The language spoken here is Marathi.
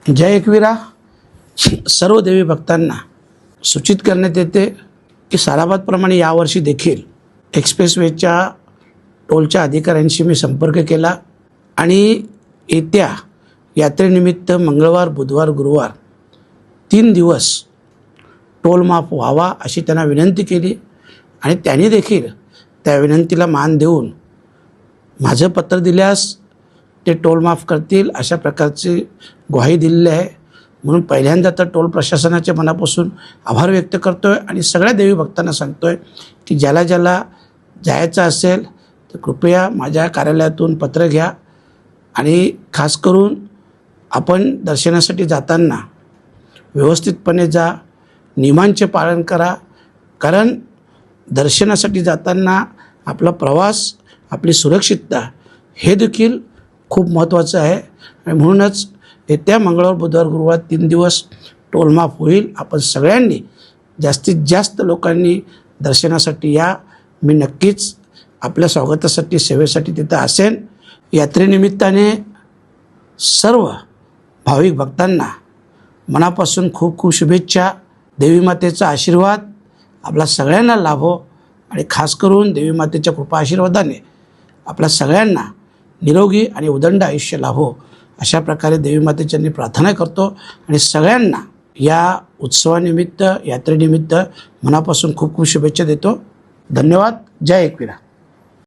जय एकवीरा सर्व देवी भक्तांना सूचित करण्यात येते की सालाबादप्रमाणे यावर्षी देखील एक्सप्रेसवेच्या टोलच्या अधिकाऱ्यांशी मी संपर्क केला आणि येत्या यात्रेनिमित्त मंगळवार बुधवार गुरुवार 3 दिवस टोल माफ व्हावा अशी त्यांना विनंती केली आणि त्यांनी देखील त्या विनंतीला मान देऊन माझं पत्र दिल्यास ते टोल माफ करतील अशा प्रकारची ग्वाही दिलेली आहे। म्हणून पहिल्यांदा तर टोल प्रशासनाचे मनापासून आभार व्यक्त करतो आहे आणि सगळ्या देवी भक्तांना सांगतो आहे की ज्याला ज्याला जायचं असेल तर कृपया माझ्या कार्यालयातून पत्र घ्या आणि खास करून आपण दर्शनासाठी जाताना व्यवस्थितपणे जा, नियमांचे पालन करा, कारण दर्शनासाठी जाताना आपला प्रवास, आपली सुरक्षितता हे देखील खूप महत्त्वाचं आहे आणि म्हणूनच येत्या मंगळवार बुधवार गुरुवार 3 दिवस टोल माफ होईल। आपण सगळ्यांनी जास्तीत जास्त लोकांनी दर्शनासाठी या। मी नक्कीच आपल्या स्वागतासाठी सेवेसाठी तिथं असेन। यात्रेनिमित्ताने सर्व भाविक भक्तांना मनापासून खूप खूप शुभेच्छा। देवी मातेचा आशीर्वाद आपल्या सगळ्यांना लाभो आणि खास करून देवी मातेच्या कृपा आशीर्वादाने आपल्या सगळ्यांना निरोगी आणि उदंड आयुष्य लाभो अशा प्रकारे देवी मातेच्या मी प्रार्थना करतो आणि सगळ्यांना या उत्सवानिमित्त यात्रेनिमित्त मनापासून खूप खूप शुभेच्छा देतो। धन्यवाद। जय एकवीरा।